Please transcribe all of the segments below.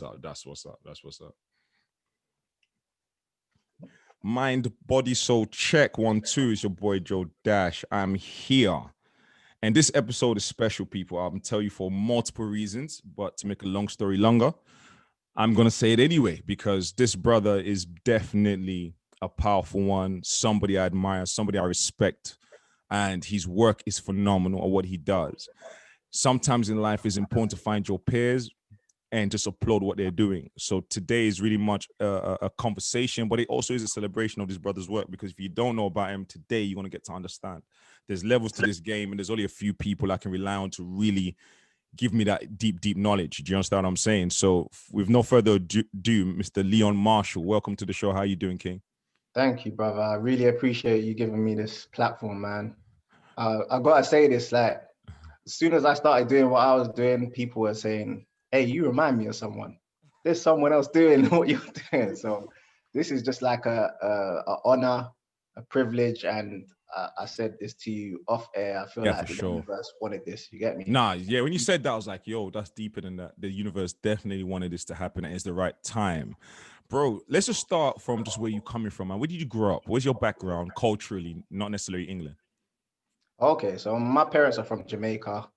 up. That's what's up. That's what's up. Mind, body, soul, check 1, 2. It's your boy Joe Dash. I'm here. And this episode is special, people. I'm tell you for multiple reasons, but to make a long story longer, I'm going to say it anyway, because this brother is definitely a powerful one, somebody I admire, somebody I respect, and his work is phenomenal at what he does. Sometimes in life it's important to find your peers and just applaud what they're doing. So today is really much a conversation, but it also is a celebration of this brother's work, because if you don't know about him today, you're going to get to understand. There's levels to this game, and there's only a few people I can rely on to really give me that deep knowledge. Do you understand what I'm saying? So with no further ado, Mr. Leon Marshall, welcome to the show. How are you doing, King? Thank you, brother. I really appreciate you giving me this platform, man. I gotta say this, like, as soon as I started doing what I was doing, people were saying, hey, you remind me of someone. There's someone else doing what you're doing. So this is just like a honor, a privilege, and I said this to you off air. I feel like the universe wanted this. You get me? Nah, yeah. When you said that, I was like, yo, that's deeper than that. The universe definitely wanted this to happen, and it's the right time. Bro, let's just start from just where you coming from, man. Where did you grow up? What's your background culturally, not necessarily England? Okay, so my parents are from Jamaica.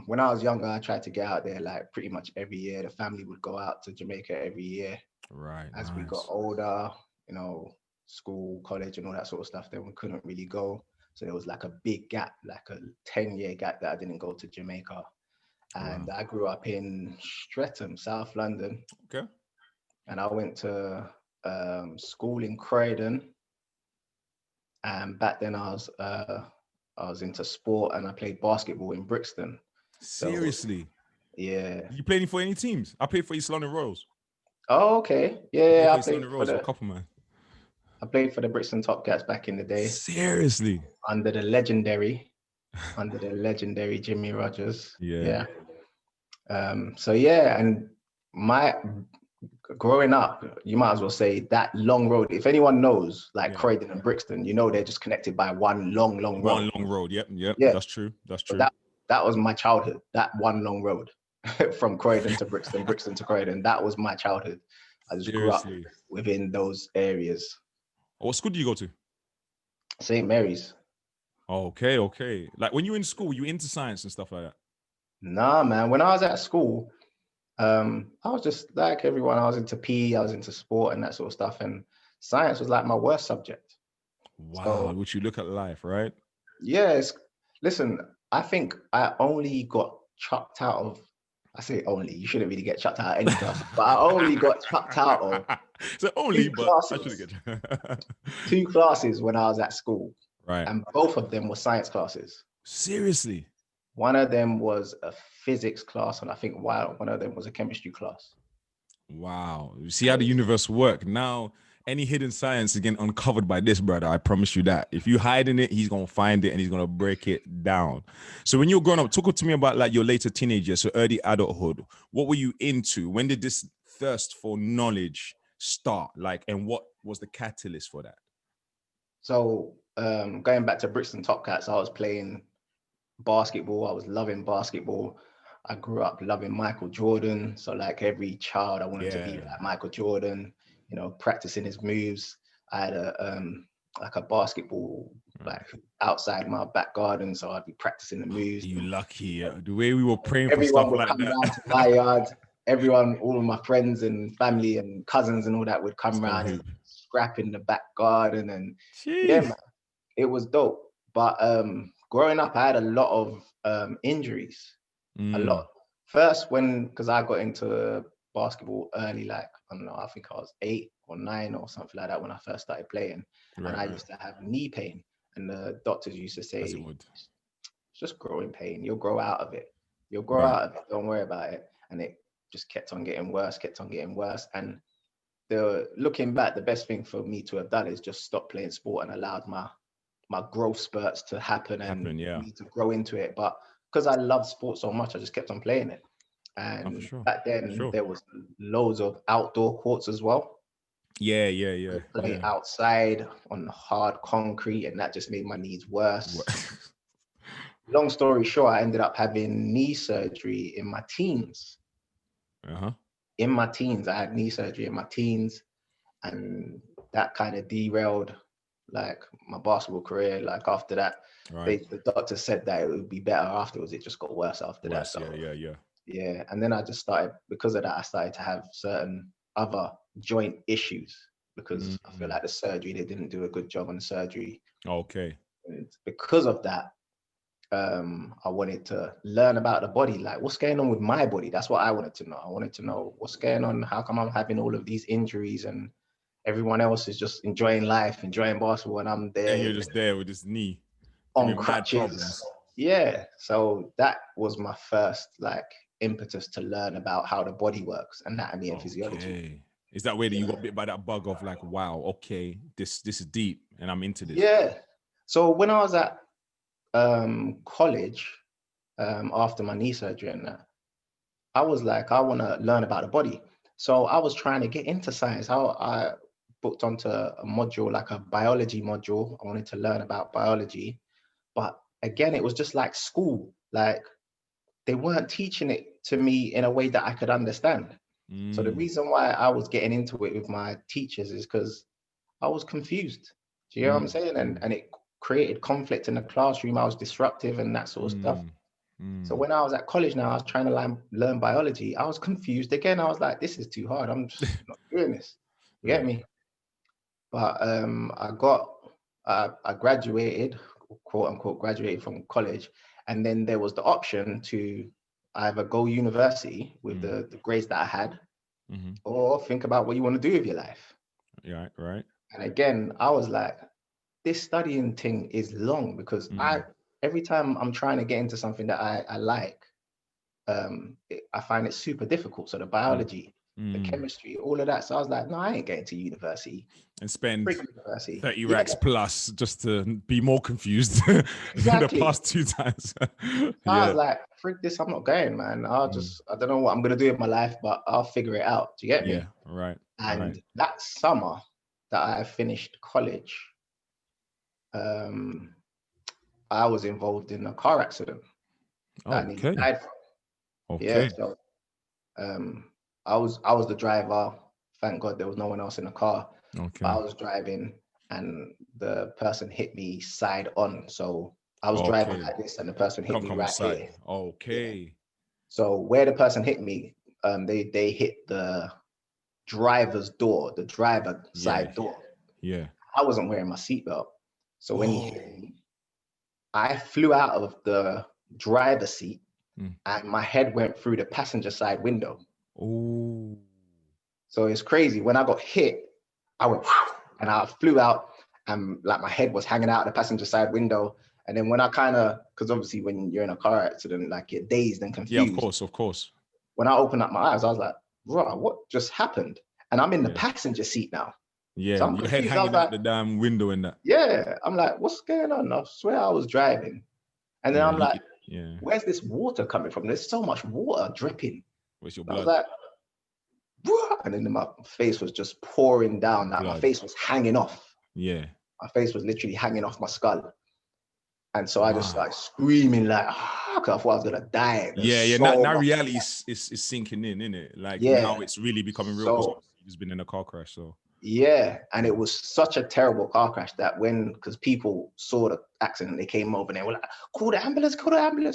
When I was younger, I tried to get out there like pretty much every year. The family would go out to Jamaica every year. Right. As we got older, you know, school, college, and all that sort of stuff, then we couldn't really go. So there was like a big gap, like a 10-year gap that I didn't go to Jamaica. And I grew up in Streatham, South London. Okay. And I went to school in Croydon. And back then I was into sport, and I played basketball in Brixton. Seriously? So, yeah. You played for any teams? I played for East London Royals. Oh, okay. Yeah, I played for a couple, man. I played for the Brixton Top Cats back in the day. Seriously? Under the legendary Jimmy Rogers. Yeah. So yeah, and my growing up, you might as well say that long road. If anyone knows, like Croydon and Brixton, you know they're just connected by one long road. One long road. Yep. Yeah. That's true. So that was my childhood. That one long road from Croydon to Brixton, Brixton to Croydon. That was my childhood. I just grew up within those areas. What school do you go to? St. Mary's. Okay. Like when you were in school, you into science and stuff like that? Nah, man. When I was at school, I was just like everyone. I was into PE, I was into sport and that sort of stuff. And science was like my worst subject. Wow, so, which you look at life, right? Yes. Listen, I think I only got chucked out of, I say only, you shouldn't really get chucked out of any class, but I only got chucked out of two classes when I was at school. Right. And both of them were science classes. Seriously? One of them was a physics class, and I think one of them was a chemistry class. Wow. You see how the universe works. Now, any hidden science is getting uncovered by this brother. I promise you that. If you hide in it, he's going to find it and he's going to break it down. So when you're growing up, talk to me about like your later teenage years, so early adulthood. What were you into? When did this thirst for knowledge start? Like, and what was the catalyst for that? So going back to Brixton Top Cats, I was playing basketball. I was loving basketball. I grew up loving Michael Jordan. So like every child, I wanted to be like Michael Jordan, you know, practicing his moves. I had a basketball like outside my back garden, so I'd be practicing the moves. You lucky. The way we were praying everyone for stuff would like come that. around to my yard. Everyone, all of my friends and family and cousins and all that would come around and scrap in the back garden. And yeah, man, it was dope. But growing up, I had a lot of injuries. A lot. First, because I got into basketball early, like, I don't know, I think I was 8 or 9 or something like that when I first started playing. And I used to have knee pain. And the doctors used to say, it's just growing pain. You'll grow out of it. You'll grow out of it. Don't worry about it. And it just kept on getting worse. And looking back, the best thing for me to have done is just stop playing sport and allowed my growth spurts to happen me to grow into it. But because I loved sports so much, I just kept on playing it. And back then, there was loads of outdoor courts as well. Yeah. Play outside on hard concrete, and that just made my knees worse. Long story short, I ended up having knee surgery in my teens. in my teens. I had knee surgery in my teens, and that kind of derailed like my basketball career. Like after that, the doctor said that it would be better afterwards. It just got worse after that. So yeah. And then I just started, because of that, I started to have certain other joint issues because I feel like the surgery, they didn't do a good job on the surgery. Okay. And because of that, I wanted to learn about the body, like what's going on with my body. That's what I wanted to know. I wanted to know what's going on. How come I'm having all of these injuries and everyone else is just enjoying life, enjoying basketball, and I'm there. And you're just there with this knee on crutches. Yeah. So that was my first like impetus to learn about how the body works, anatomy and physiology. Is that way that you got bit by that bug of like, wow, okay, this is deep and I'm into this? Yeah. So when I was at college, after my knee surgery and that, I was like, I want to learn about the body. So I was trying to get into science. I booked onto a module, like a biology module. I wanted to learn about biology. But again, it was just like school. Like they weren't teaching it to me in a way that I could understand. So the reason why I was getting into it with my teachers is because I was confused. Do you know what I'm saying? And it created conflict in the classroom. I was disruptive and that sort of stuff. So when I was at college now, I was trying to learn biology. I was confused again. I was like, this is too hard. I'm just not doing this. You get me? But I graduated, quote unquote, graduated from college. And then there was the option to either go university with the grades that I had, or think about what you want to do with your life. Yeah, right. And again, I was like, this studying thing is long because every time I'm trying to get into something that I like, I find it super difficult. So the biology, the chemistry, all of that. So I was like, no, I ain't getting to university. And spend 30 racks plus just to be more confused exactly. the past 2 times. I was like, freak this, I'm not going, man. I don't know what I'm going to do with my life, but I'll figure it out. Do you get me? Yeah, right. And that summer that I finished college, I was involved in a car accident. That I nearly died from. Yeah, so I was the driver. Thank God there was no one else in the car. Okay. But I was driving and the person hit me side on. So I was driving like this and the person hit me right here. Okay. Yeah. So where the person hit me, they hit the driver's door, the driver side door. Yeah. I wasn't wearing my seatbelt. So when he hit me, I flew out of the driver's seat and my head went through the passenger side window. Oh. So it's crazy. When I got hit, I went and I flew out and like my head was hanging out the passenger side window. And then when I because obviously when you're in a car accident, like you're dazed and confused. Yeah, of course. When I opened up my eyes, I was like, bro, what just happened? And I'm in the passenger seat now. Yeah, so your head hanging out the damn window and that. Yeah, I'm like, what's going on? I swear I was driving. And then I'm like, where's this water coming from? There's so much water dripping. Where's your blood? I was like, what? And then my face was just pouring down. Like my face was hanging off. Yeah. My face was literally hanging off my skull. And so I just started screaming like, cause I thought I was gonna die. Now reality is sinking in, isn't it? Like now it's really becoming real because you've just been in a car crash. So yeah, and it was such a terrible car crash that because people saw the accident, they came over and they were like, call the ambulance,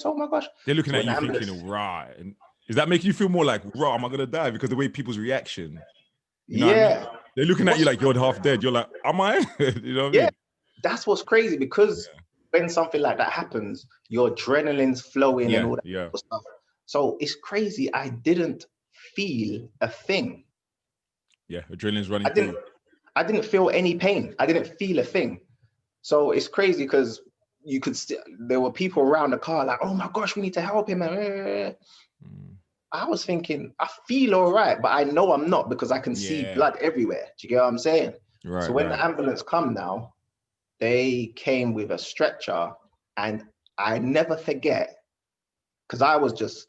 oh my gosh. They're looking at you thinking, right. And does that make you feel more like, raw, am I gonna die? Because the way people's reaction, you know what I mean? They're looking at you like you're half dead. You're like, am I? You know what I mean? That's what's crazy because when something like that happens, your adrenaline's flowing and all that stuff. So it's crazy. I didn't feel a thing. Yeah, adrenaline's running through. I didn't feel any pain. I didn't feel a thing. So it's crazy because you could there were people around the car like, oh my gosh, we need to help him. I was thinking, I feel all right, but I know I'm not because I can see blood everywhere. Do you get what I'm saying? Right. So when the ambulance come now, they came with a stretcher, and I never forget because I was just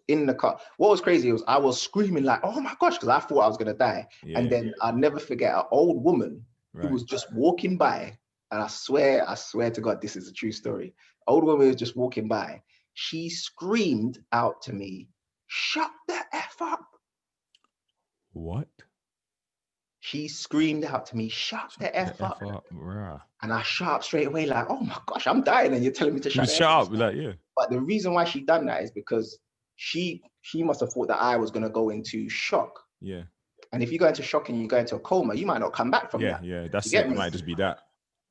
in the car. What was crazy was I was screaming like, oh my gosh, because I thought I was gonna die. And then I'll never forget an old woman who was just walking by, and I swear to God, this is a true story. Old woman was just walking by. She screamed out to me, shut the F up. What? She screamed out to me, shut the F up. Rah. And I shut up straight away, like, oh my gosh, I'm dying. And you're telling me to shut up. Like, yeah. But the reason why she done that is because she must have thought that I was going to go into shock. Yeah. And if you go into shock and you go into a coma, you might not come back from that. Yeah, that's it. It might just be that.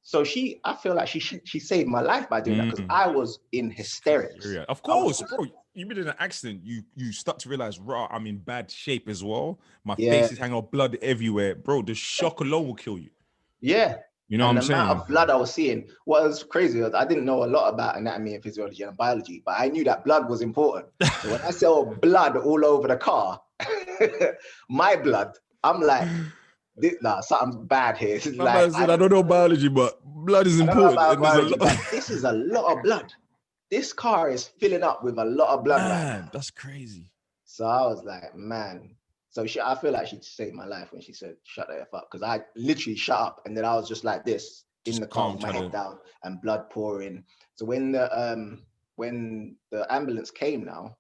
So I feel like she saved my life by doing that, because I was in hysterics. Yeah, of course, bro. You've been in an accident. You start to realize, raw, I'm in bad shape as well. My face is hanging out, blood everywhere, bro. The shock alone will kill you. Yeah. You know what I'm saying? The amount of blood I was seeing. What was crazy was I didn't know a lot about anatomy and physiology and biology, but I knew that blood was important. So when I saw blood all over the car, my blood, I'm like, something's bad here. It's like, I don't know biology, but blood is important. This is a lot of blood. This car is filling up with a lot of blood. Man, that's crazy. So I was like, man. So I feel like she saved my life when she said, shut the F up. Because I literally shut up. And then I was just like this in the car with my head down and blood pouring. So when the ambulance came now,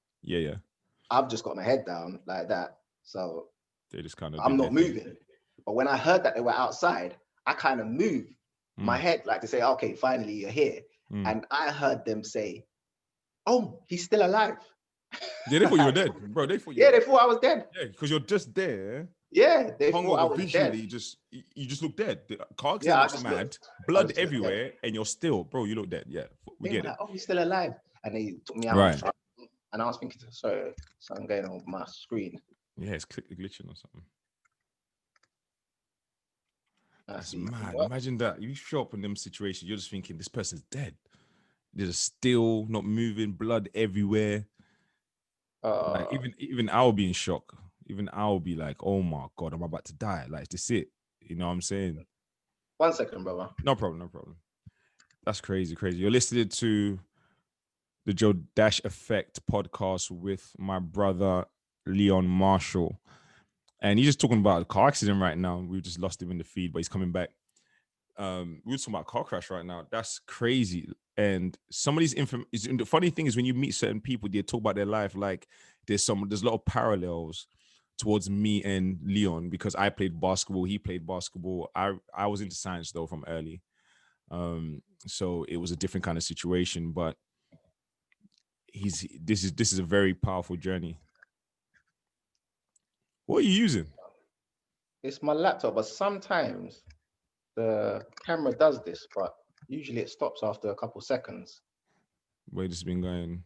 I've just got my head down like that. So they just kind of I'm not moving. But when I heard that they were outside, I kind of moved my head, like to say, okay, finally you're here. And I heard them say, oh, he's still alive. Yeah, they thought you were dead, bro. They thought I was dead. Yeah, because you're just there. Yeah, they thought I was visually, dead. You just look dead. The car accident looks mad, blood everywhere, and you're still, bro. You look dead. Yeah, we get it. Like, oh, he's still alive, and they took me out. And I was thinking, sorry, something going on with my screen. Yeah, it's glitching or something. That's mad. Imagine that. You show up in them situations, you're just thinking this person's dead. They're still not moving, blood everywhere. Like even I'll be in shock. Even I'll be like, oh my God, I'm about to die. Like, this it. You know what I'm saying? 1 second, brother. No problem. That's crazy. You're listening to the Joe Dash Effect podcast with my brother, Leon Marshall. And he's just talking about a car accident right now. We just lost him in the feed, but he's coming back. We're talking about car crash right now. That's crazy. And some of these the funny thing is when you meet certain people, they talk about their life like there's a lot of parallels towards me and Leon, because I played basketball, he played basketball. I was into science though from early. So it was a different kind of situation, but this is a very powerful journey. What are you using? It's my laptop, but sometimes the camera does this, but usually it stops after a couple seconds. Where this been going?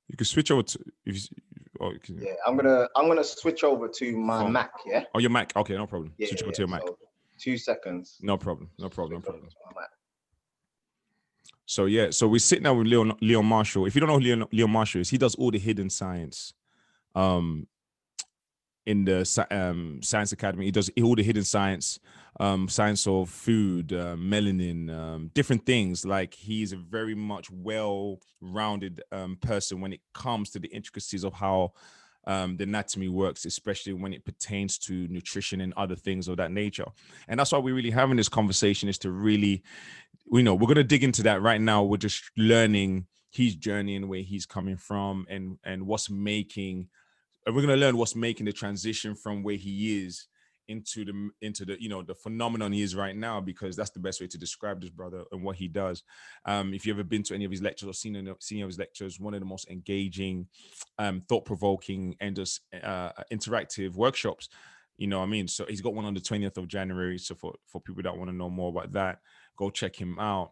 You can switch over to yeah, I'm gonna switch over to my Mac. Yeah. Oh, your Mac. Okay, no problem. Yeah, switch over to your Mac. So 2 seconds. No problem. So yeah, so we're sitting down with Leon Marshall. If you don't know who Leon Marshall is, he does all the hidden science. In the Science Academy, he does all the hidden science, science of food, melanin, different things. Like, he's a very much well-rounded person when it comes to the intricacies of how the anatomy works, especially when it pertains to nutrition and other things of that nature. And that's why we're really having this conversation, is to really, we're going to dig into that right now. We're just learning his journey and where he's coming from, and what's making. And we're going to learn what's making the transition from where he is into the the phenomenon he is right now, because that's the best way to describe this brother and what he does. If you've ever been to any of his lectures or seen any of his lectures, one of the most engaging, thought-provoking, and just interactive workshops. You know what I mean? So he's got one on the 20th of January. So for people that want to know more about that, go check him out.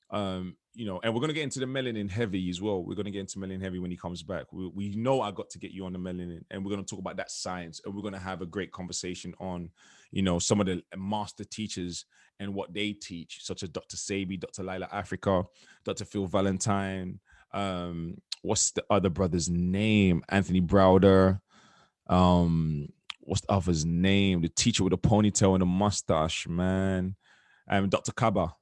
And we're going to get into the melanin heavy as well. We're going to get into melanin heavy when he comes back. We know I got to get you on the melanin, and we're going to talk about that science, and we're going to have a great conversation on, some of the master teachers and what they teach, such as Dr. Sabi, Dr. Lila Africa, Dr. Phil Valentine. What's the other brother's name? Anthony Browder. What's the other's name? The teacher with a ponytail and a mustache, man. Dr. Kaba.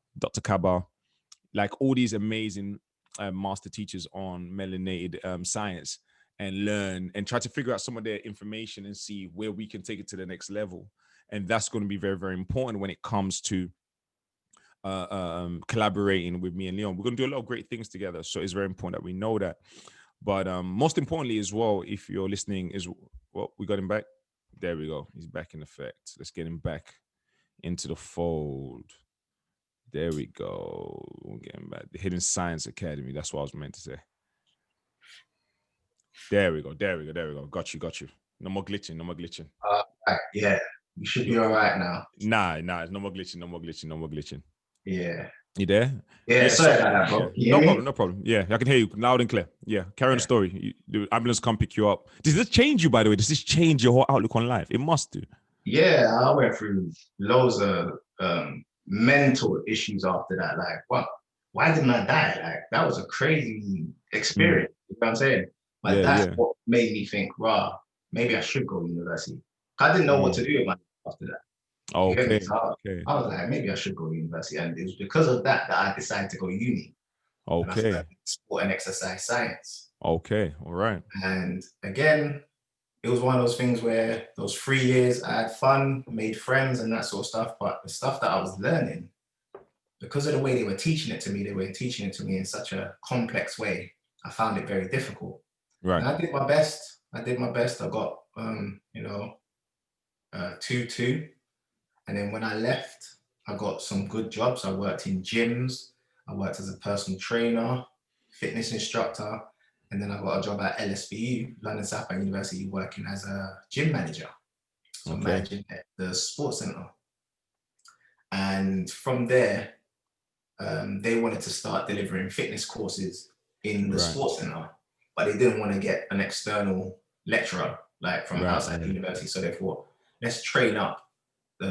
Like, all these amazing master teachers on melanated science, and learn and try to figure out some of their information and see where we can take it to the next level. And that's going to be very, very important when it comes to collaborating with me and Leon. We're going to do a lot of great things together. So it's very important that we know that. But most importantly as well, if you're listening, is what we got him back. There we go. He's back in effect. Let's get him back into the fold. There we go. We'll get him back. The Hidden Science Academy. That's what I was meant to say. There we go. There we go. There we go. Got you. Got you. No more glitching. No more glitching. Right, yeah, you should be all right now. Nah. No more glitching. No more glitching. No more glitching. Yeah. You there? Yeah, sorry about that, bro. Yeah. No problem. Yeah, I can hear you loud and clear. Yeah, carry on the story. The ambulance come pick you up. Does this change you, by the way? Does this change your whole outlook on life? It must do. Yeah, I went through loads of mental issues after that. Like, what? Why didn't I die? Like, that was a crazy experience. You know what I'm saying? Like, that's what made me think, rah, maybe I should go to university. I didn't know what to do with my life after that. Okay. I was like, maybe I should go to university. And it was because of that I decided to go to uni. Okay. And I sport and exercise science. Okay. All right. And again, it was one of those things where those 3 years I had fun, made friends and that sort of stuff. But the stuff that I was learning, because of the way they were teaching it to me, they were teaching it to me in such a complex way. I found it very difficult. Right. And I did my best. I got, 2-2. And then when I left, I got some good jobs. I worked in gyms. I worked as a personal trainer, fitness instructor. And then I got a job at LSVU, London South Bank University, working as a gym manager. So managing the sports center. And from there, they wanted to start delivering fitness courses in the sports center, but they didn't want to get an external lecturer like from outside the university. So they thought, let's train up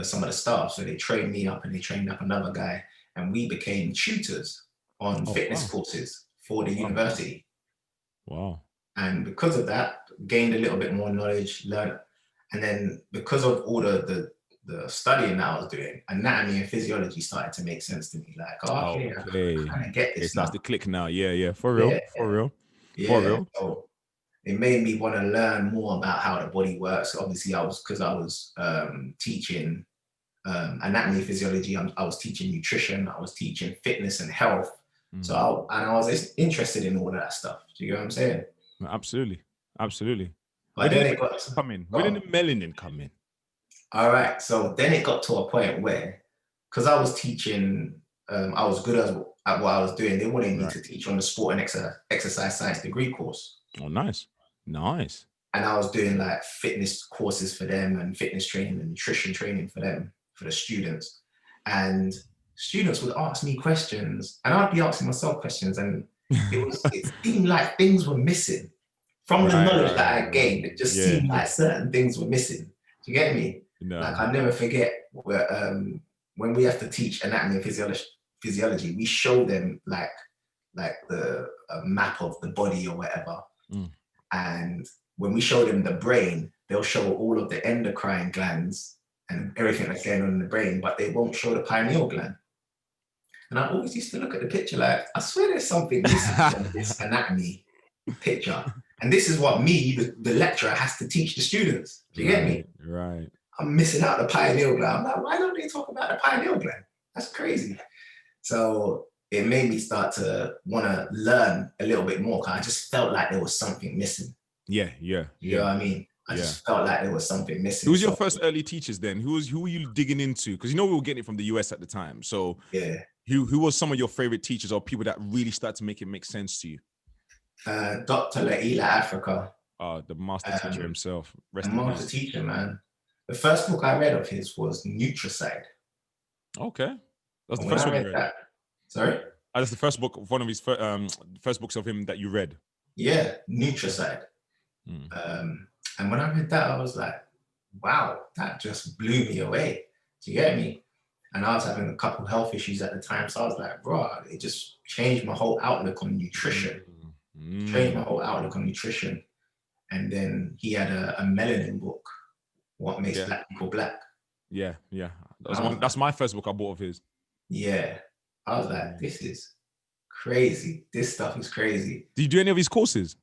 some of the staff. So they trained me up and they trained up another guy, and we became tutors on fitness courses for the university. Wow. And because of that, gained a little bit more knowledge, learned. And then because of all the studying that I was doing, anatomy and physiology started to make sense to me. Like, I kind of get this. It starts to click now. Yeah. For real. So it made me want to learn more about how the body works. Obviously, I was teaching anatomy and physiology. I was teaching nutrition. I was teaching fitness and health. So I was interested in all of that stuff. Do you get what I'm saying? Absolutely. But then it got come in. Where did the melanin come in? All right. So then it got to a point where, because I was teaching, I was good at what I was doing. They wanted me to teach on the sport and exercise science degree course. Oh, nice. And I was doing like fitness courses for them and fitness training and nutrition training for them, for the students. And students would ask me questions and I'd be asking myself questions, and it seemed like things were missing from the knowledge that I gained. It just seemed like certain things were missing. Do you get me? No. Like, I never forget where, when we have to teach anatomy and physiology, we show them like the map of the body or whatever. And when we show them the brain, they'll show all of the endocrine glands and everything that's going on in the brain, but they won't show the pineal gland. And I always used to look at the picture like, I swear there's something missing from this anatomy picture. And this is what me, the lecturer, has to teach the students. Do you get me? Right. I'm missing out the pineal gland. I'm like, why don't they talk about the pineal gland? That's crazy. So it made me start to want to learn a little bit more, because I just felt like there was something missing. Yeah. You know what I mean? I just felt like there was something missing. Who was your first early teachers then? Who were you digging into? Because we were getting it from the US at the time. So who was some of your favorite teachers or people that really started to make it make sense to you? Dr. Laila Africa. The master teacher himself. The master teacher, man. The first book I read of his was Nutricide. Okay. That's the first one you read. Sorry? That's the first book, one of his first books of him that you read. Yeah, Nutricide. And when I read that, I was like, wow, that just blew me away. Do you get me? And I was having a couple health issues at the time. So I was like, bro, it just changed my whole outlook on nutrition. And then he had a Melanin book, What Makes Black People Black. Yeah. That's my first book I bought of his. Yeah. I was like, this is crazy. This stuff is crazy. Did you do any of his courses?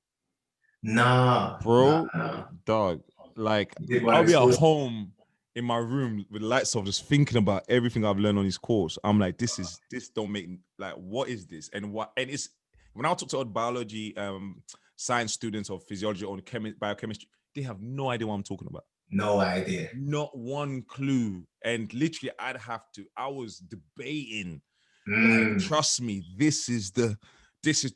Nah. Bro, dog. Like, I'll be at home in my room with the lights off, just thinking about everything I've learned on his course. I'm like, this don't make, like, what is this? And it's, when I talk to biology science students or physiology or biochemistry, they have no idea what I'm talking about. No idea. Not one clue. And literally, I was debating, like, trust me, this is the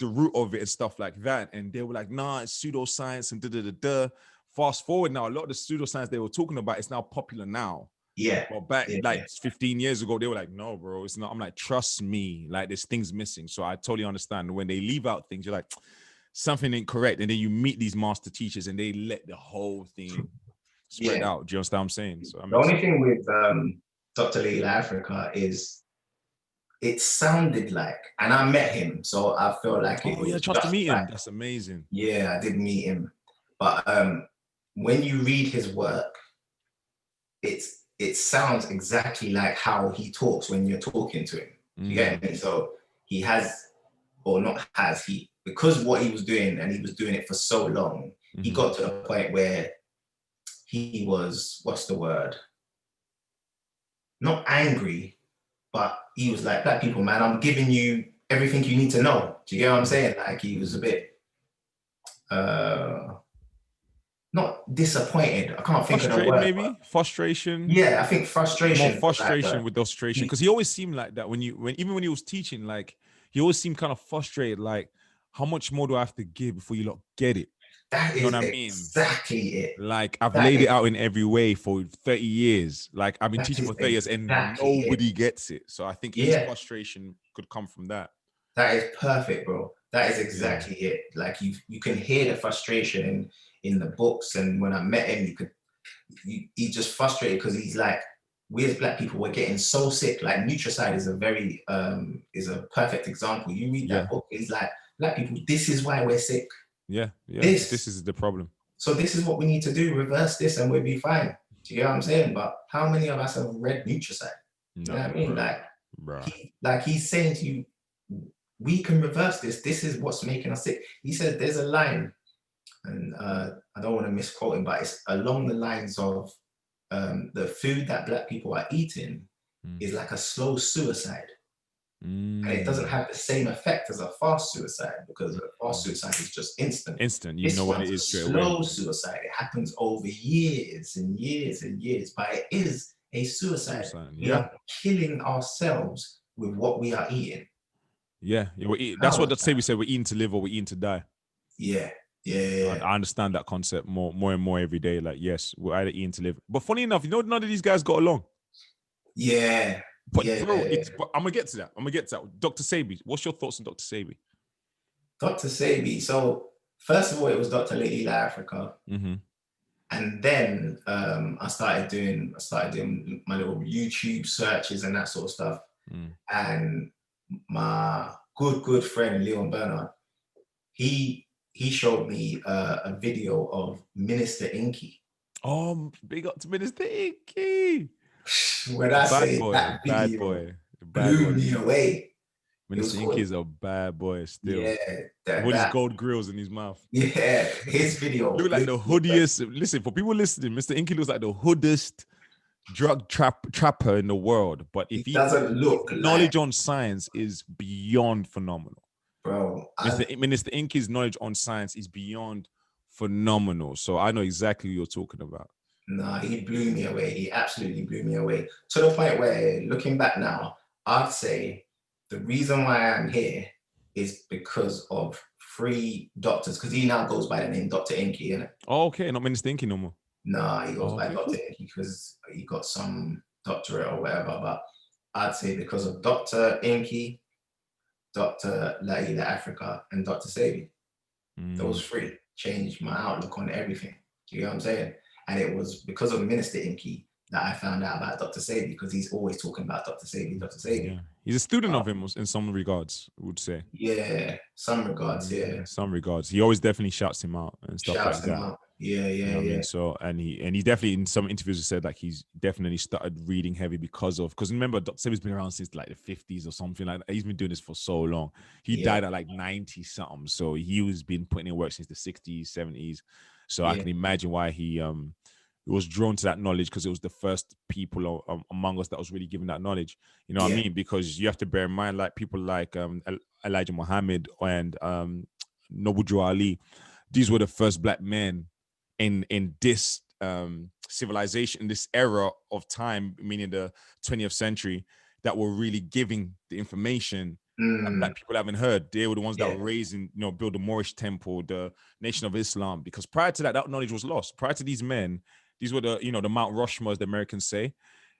root of it and stuff like that. And they were like, nah, it's pseudoscience and da-da-da-da. Fast forward now, a lot of the pseudoscience they were talking about is now popular now. Yeah. But back like 15 years ago, they were like, no, bro, it's not. I'm like, trust me, like there's things missing. So I totally understand when they leave out things, you're like, something ain't correct. And then you meet these master teachers and they let the whole thing spread out. Do you understand what I'm saying? So the only thing with Dr. Little Africa is it sounded like, and I met him, so I feel like it was trust to meet him. like, that's amazing. Yeah, I did meet him. But when you read his work, it sounds exactly like how he talks when you're talking to him. You get me? So he has, or not has, because what he was doing, and he was doing it for so long, he got to the point where he was, what's the word? Not angry, but he was like, black people, man, I'm giving you everything you need to know. Do you get what I'm saying? Like, he was a bit, not disappointed. I can't think of the word. Maybe frustration. Yeah, I think frustration. More frustration with frustration, because he always seemed like that even when he was teaching, like he always seemed kind of frustrated. Like, how much more do I have to give before you lot get it? That you know is what I mean? Exactly it. Like, I've laid it out in every way for 30 years. Like, I've been teaching for 30 years and nobody gets it. So I think his frustration could come from that. That is perfect, bro. That is exactly it. Like, you can hear the frustration in the books, and when I met him, he's just frustrated because he's like, we as black people, we're getting so sick. Like, Nutricide is a perfect example. You read that book, he's like, black people, this is why we're sick. Yeah. This is the problem. So this is what we need to do, reverse this, and we'll be fine. Do you know what I'm saying? But how many of us have read Nutricide? You know what I mean? Like, he's saying to you, we can reverse this. This is what's making us sick. He said there's a line, and I don't want to misquote him, but it's along the lines of the food that black people are eating is like a slow suicide. And it doesn't have the same effect as a fast suicide, because a fast suicide is just instant. You know what it is straight away. Slow suicide. It happens over years and years and years, but it is a suicide. We are killing ourselves with what we are eating. Yeah, that's what Sabi said. We're eating to live or we're eating to die. Yeah. I understand that concept more and more every day. Like, yes, we're either eating to live. But funny enough, none of these guys got along. Yeah. But bro, but I'm gonna get to that. Dr. Sabi, what's your thoughts on Dr. Sabi? Dr. Sabi. So first of all, it was Dr. Little Africa, and then I started doing my little YouTube searches and that sort of stuff. And my good friend Leon Bernard, he showed me a video of Minister Inky. Oh, big up to Minister Inky. When I say that video blew me away. Minister Inky is a bad boy still. Yeah. With his gold grills in his mouth. Yeah, his video. Look like the hoodiest. Listen, for people listening, Mr. Inky looks like the hoodest drug trapper in the world. But if he doesn't look, knowledge on science is beyond phenomenal. Bro. Minister Inky's knowledge on science is beyond phenomenal. So I know exactly what you're talking about. Nah, he blew me away. He absolutely blew me away. To the point where, looking back now, I'd say the reason why I'm here is because of 3 doctors, because he now goes by the name Dr. Inky, innit? Oh, okay, not Minister Inky no more. Nah, he goes by Dr. Inky because he got some doctorate or whatever. But I'd say because of Dr. Inky, Dr. Laila Africa, and Dr. Sabi. Those 3 changed my outlook on everything. Do you know what I'm saying? And it was because of Minister Inky that I found out about Dr. Sabi, because he's always talking about Dr. Sabi. Yeah. He's a student of him in some regards, I would say. Yeah, some regards, yeah. Some regards. He always definitely shouts him out and stuff like that. Yeah. You know what I mean? So, and he definitely, in some interviews, said like he's definitely started reading heavy because remember, Dr. Sabi's been around since like the 50s or something like that. He's been doing this for so long. He died at like 90 something. So he was been putting in work since the 60s, 70s. So I can imagine why he was drawn to that knowledge, because it was the first people among us that was really given that knowledge. You know what I mean? Because you have to bear in mind, like people like Elijah Muhammad and Noble Drew Ali, these were the first black men in this civilization, in this era of time, meaning the 20th century, that were really giving the information that black people haven't heard. They were the ones that were raising, build the Moorish temple, the Nation of Islam, because prior to that knowledge was lost. Prior to these men, these were the, the Mount Rushmore, as the Americans say,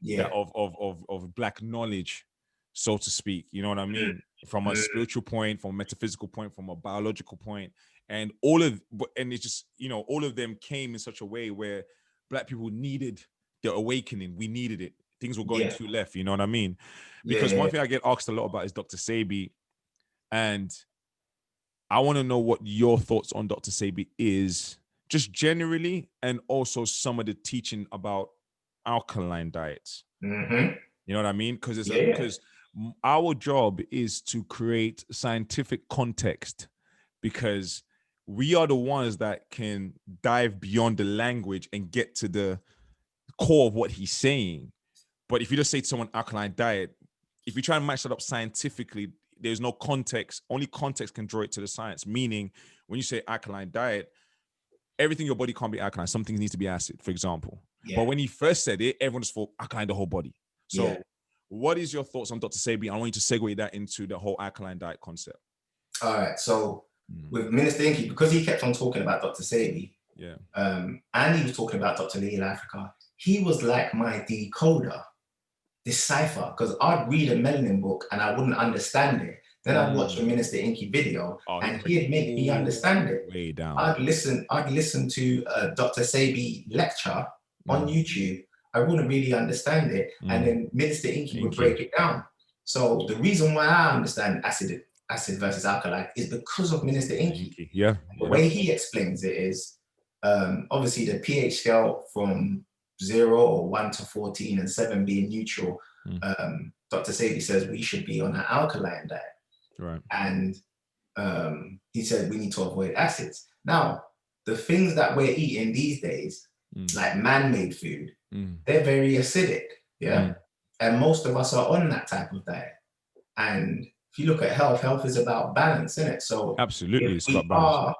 that of black knowledge, so to speak. You know what I mean? From a spiritual point, from a metaphysical point, from a biological point, and it's just, all of them came in such a way where black people needed the awakening. We needed it. Things were going too left. You know what I mean? Because one thing I get asked a lot about is Dr. Sabi, and I want to know what your thoughts on Dr. Sabi is, just generally, and also some of the teaching about alkaline diets. You know what I mean? Because our job is to create scientific context, because we are the ones that can dive beyond the language and get to the core of what he's saying. But if you just say to someone alkaline diet, if you try and match that up scientifically, there's no context. Only context can draw it to the science. Meaning, when you say alkaline diet, everything in your body can't be alkaline. Some things need to be acid, for example. But when he first said it, everyone just thought alkaline the whole body. So what is your thoughts on Dr. Sabi? I want you to segue that into the whole alkaline diet concept. All right. So with Minister Inky, because he kept on talking about Dr. Sabi, and he was talking about Dr. Neil Africa, he was like my decoder, decipher, because I'd read a Melanin book and I wouldn't understand it. Then I'd watch a Minister Inky video and he'd make me understand it. Way down. I'd listen to a Dr. Sabi lecture on YouTube. I wouldn't really understand it. And then Minister Inky would break it down. So the reason why I understand acid versus alkaline is because of Minister Inky. The way he explains it is, obviously the pH scale from 0 or 1 to 14 and 7 being neutral. Dr. Sabi says we should be on an alkaline diet. Right. And he said we need to avoid acids. Now, the things that we're eating these days, like man-made food, they're very acidic. And most of us are on that type of diet. And if you look at health is about balance, isn't it? So absolutely, if we are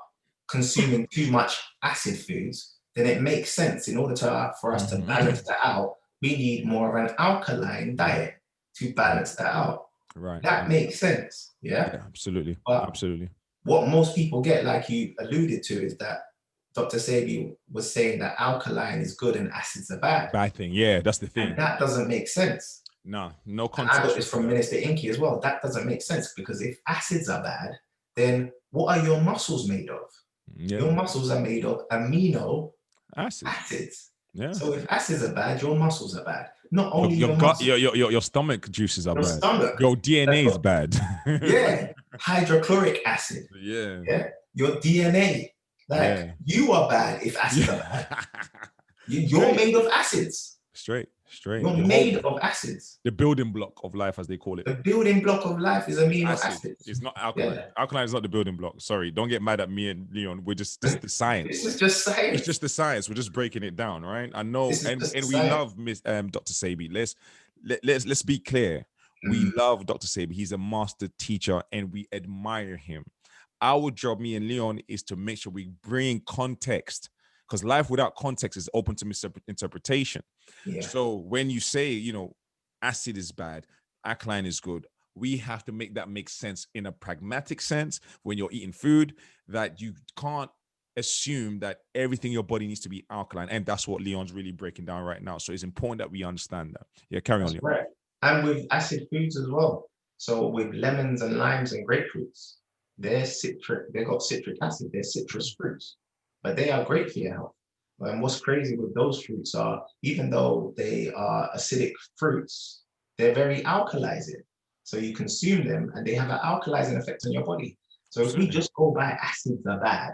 consuming too much acid foods, then it makes sense for us to balance that out. We need more of an alkaline diet to balance that out. Right. That makes sense. Yeah, absolutely. But absolutely. What most people get, like you alluded to, is that Dr. Sabi was saying that alkaline is good and acids are bad. Bad thing. Yeah, that's the thing. And that doesn't make sense. No context. And I got this from Minister Inky as well. That doesn't make sense, because if acids are bad, then what are your muscles made of? Your muscles are made of amino acids. Yeah. So if acids are bad, your muscles are bad. Not only your gut, your stomach juices are bad. Stomach. Your DNA is bad. Hydrochloric acid. Yeah. Your DNA. You are bad if acids are bad. You're made of acids. Straight. You're made of acids. The building block of life, as they call it. The building block of life is amino acids. It's not alkaline. Alkaline is not the building block. Sorry, don't get mad at me and Leon. We're just the science. This is just science. It's just the science. We're just breaking it down, right? I know, and we love Dr. Sabi. Let's be clear. We love Dr. Sabi. He's a master teacher, and we admire him. Our job, me and Leon, is to make sure we bring context, because life without context is open to misinterpretation. So when you say, acid is bad, alkaline is good, we have to make that make sense in a pragmatic sense when you're eating food, that you can't assume that everything in your body needs to be alkaline. And that's what Leon's really breaking down right now. So it's important that we understand that. Yeah, carry on, Leon. Right. And with acid foods as well. So with lemons and limes and grapefruits, they're citric, they've got citric acid, they're citrus fruits, but they are great for your health. And what's crazy with those fruits are, even though they are acidic fruits, they're very alkalizing. So you consume them and they have an alkalizing effect on your body. So if we just go by acids are bad,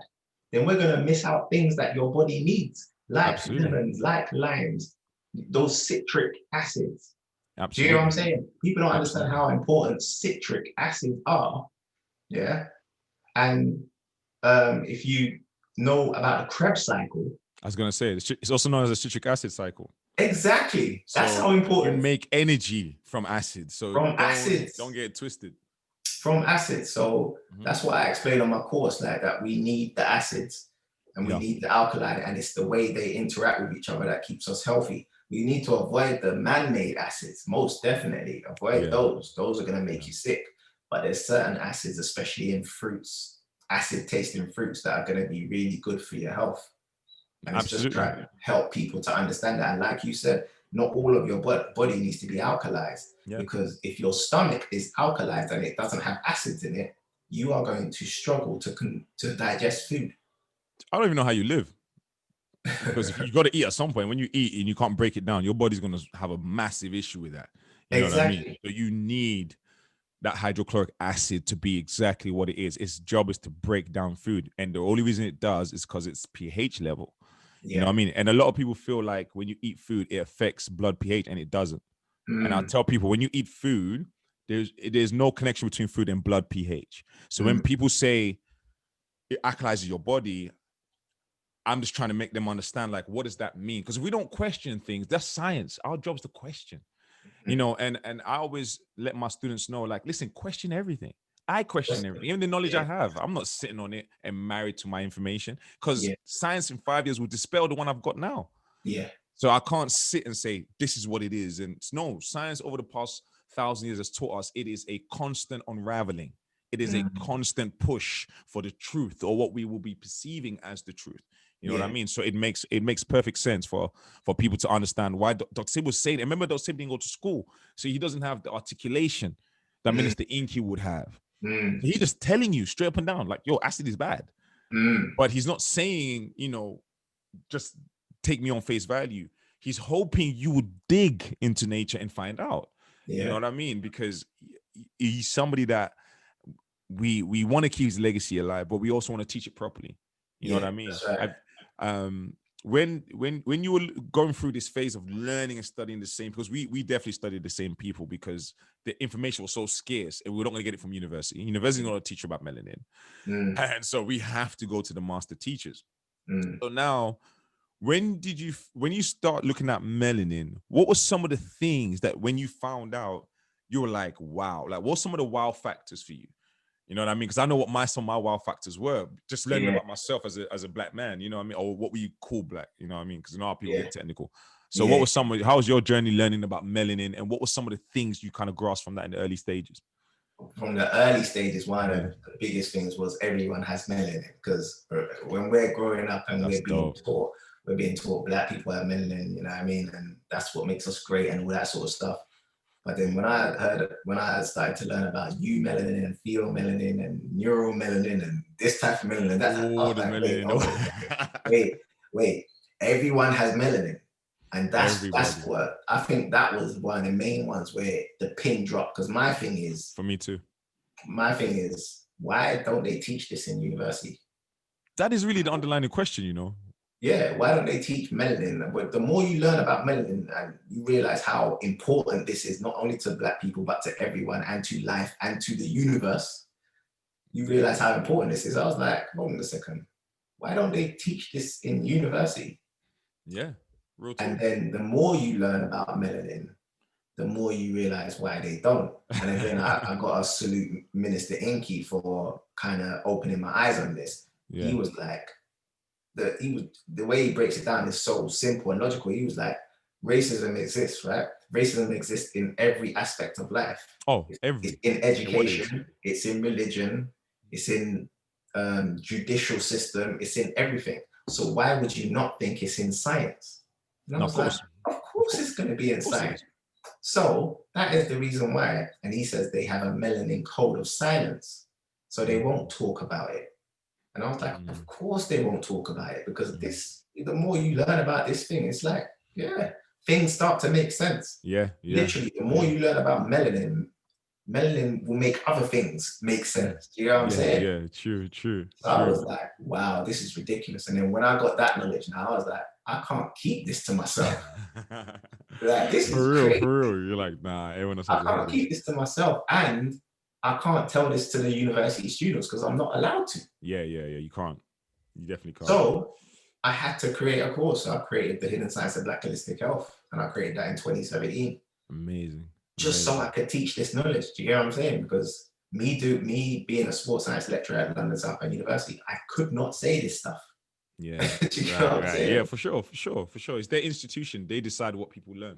then we're going to miss out things that your body needs, like lemons, like limes, those citric acids. Do you know what I'm saying? People don't understand how important citric acids are. Yeah. And if you know about the Krebs cycle, I was going to say, it's also known as a citric acid cycle. Exactly. That's how important. You make energy from acid. So don't get it twisted. From acids. So that's what I explained on my course, like that we need the acids. and we need the alkaline, and it's the way they interact with each other that keeps us healthy. We need to avoid the man-made acids, most definitely. Avoid those. Those are going to make you sick. But there's certain acids, especially in fruits, acid-tasting fruits, that are going to be really good for your health. And it's just trying to help people to understand that. And like you said, not all of your body needs to be alkalized, because if your stomach is alkalized and it doesn't have acids in it, you are going to struggle to digest food. I don't even know how you live. Because if you got to eat at some point, when you eat and you can't break it down, your body's going to have a massive issue with that. You know what I mean? So you need that hydrochloric acid to be exactly what it is. Its job is to break down food. And the only reason it does is because it's pH level. You know what I mean? And a lot of people feel like when you eat food, it affects blood pH, and it doesn't. And I tell people, when you eat food, there's no connection between food and blood pH. So when people say it alkalizes your body, I'm just trying to make them understand, like, what does that mean? Because we don't question things. That's science. Our job is to question, you know, and I always let my students know, like, listen, question everything. I question everything, even the knowledge I have. I'm not sitting on it and married to my information, because science in 5 years will dispel the one I've got now. So I can't sit and say, this is what it is. And no, science over the past 1,000 years has taught us it is a constant unraveling. It is a constant push for the truth, or what we will be perceiving as the truth. You know what I mean? So it makes perfect sense for people to understand why Dr. Sabi was saying. Remember, Dr. Sabi didn't go to school, so he doesn't have the articulation that Minister Inky would have. He's just telling you straight up and down, like, yo, acid is bad. But he's not saying, you know, just take me on face value. He's hoping you would dig into nature and find out. You know what I mean? Because he's somebody that we want to keep his legacy alive, but we also want to teach it properly. You know what I mean? Right. When you were going through this phase of learning and studying the same, because we definitely studied the same people, because the information was so scarce and we're not going to get it from university. University is not going to teach you about melanin. And so we have to go to the master teachers. So now, when you start looking at melanin, what were some of the things that when you found out, you were like, wow, like what's some of the wow factors for you? You know what I mean? Because I know what some of my wow factors were, just learning about myself as a black man, you know what I mean? Or what we call black, you know what I mean? Because how people get technical. So what was how was your journey learning about melanin, and what were some of the things you kind of grasped from that in the early stages? From the early stages, one of the biggest things was everyone has melanin, because when we're growing up and we're being taught black people have melanin, you know what I mean? And that's what makes us great and all that sort of stuff. But then when I started to learn about eumelanin and pheomelanin and neuromelanin and this type of melanin, that's wait, everyone has melanin. And that's what I think that was one of the main ones where the pin dropped. Because my thing is, for me too, why don't they teach this in university? That is really the underlying question, you know. Yeah, why don't they teach melanin? But the more you learn about melanin, and you realize how important this is, not only to black people, but to everyone and to life and to the universe, you realize how important this is. I was like, hold on a second. Why don't they teach this in university? Yeah. Real talk. And then the more you learn about melanin, the more you realize why they don't. And again, I got to salute Minister Inky for kind of opening my eyes on this. Yeah. He was like, the way he breaks it down is so simple and logical. He was like, racism exists, right? Racism exists in every aspect of life. It's in education, it's in religion, it's in judicial system, it's in everything. So why would you not think it's in science? And I was like, of course it's going to be in science. So that is the reason why. And he says they have a melanin code of silence. So they won't talk about it. And I was like, of course they won't talk about it, because the more you learn about this thing, it's like, things start to make sense. Literally, the more you learn about melanin will make other things make sense. You know what I'm saying? Yeah, true. So I was like, wow, this is ridiculous. And then when I got that knowledge now, I was like, I can't keep this to myself. Like, this is crazy. For real. You're like, nah, everyone else has I can't keep this to myself. And I can't tell this to the university students because I'm not allowed to. Yeah. You can't. You definitely can't. So I had to create a course. So I created the Hidden Science of Black Holistic Health, and I created that in 2017. Amazing. Just so I could teach this knowledge. Do you get what I'm saying? Because me being a sports science lecturer at London South Bank University, I could not say this stuff. Yeah. Do you know what I'm saying? Yeah, for sure. It's their institution. They decide what people learn.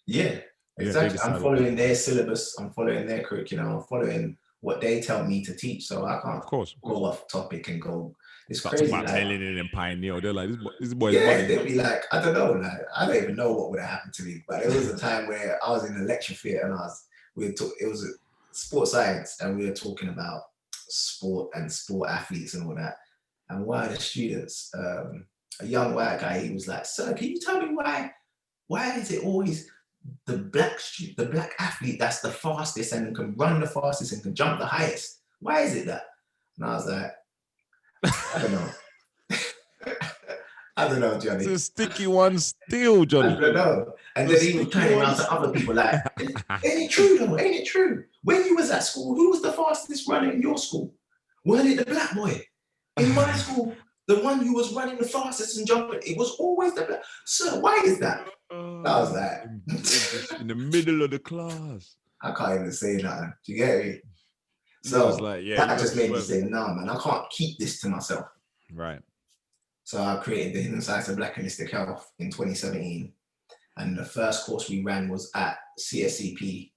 Yeah, Yeah, they exactly. decide I'm what following people their learn. syllabus. I'm following their curriculum. I'm following what they tell me to teach. So I can't Of course. go off topic and go. It's Start talking crazy. about Like, melanin and pioneer. They're like, this boy is yeah, bugging. they'd be like, I don't know. Like, I don't even know what would have happened to me. But there was a time where I was in a lecture theatre and it was a sports science, and we were talking about sport and sport athletes and all that. And one of the students, a young white guy, he was like, "Sir, can you tell me why is it always the black athlete that's the fastest and can run the fastest and can jump the highest? Why is it that?" And I was like, I don't know. I don't know, Johnny. It's a sticky one still, Johnny. I don't know. And then he was turning around to other people like, ain't it true though? Ain't it true? When you was at school, who was the fastest runner in your school? Weren't it the black boy? In my school, the one who was running the fastest and jumping, it was always the black. Sir, why is that? I was like, in the middle of the class. I can't even say nothing. Do you get me? So was like, yeah, that just made me say, nah, man, I can't keep this to myself. Right. So I created the Hidden Science of Black Holistic Health in 2017. And the first course we ran was at CSCP,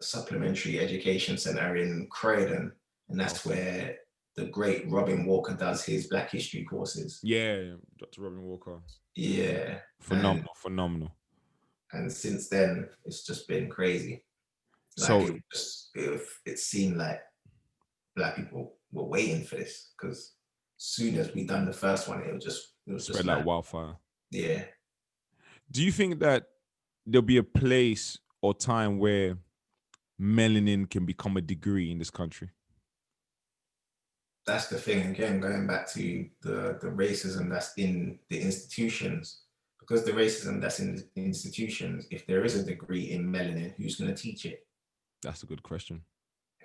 Supplementary Education Center in Croydon. And that's where the great Robin Walker does his Black History courses. Yeah, Dr. Robin Walker. Yeah. Phenomenal. And since then, it's just been crazy. Like it seemed like Black people were waiting for this, because soon as we done the first one, it was spread like wildfire. Yeah. Do you think that there'll be a place or time where melanin can become a degree in this country? That's the thing. Again, going back to the racism that's in the institutions, because the racism that's in the institutions, if there is a degree in melanin, who's going to teach it? That's a good question.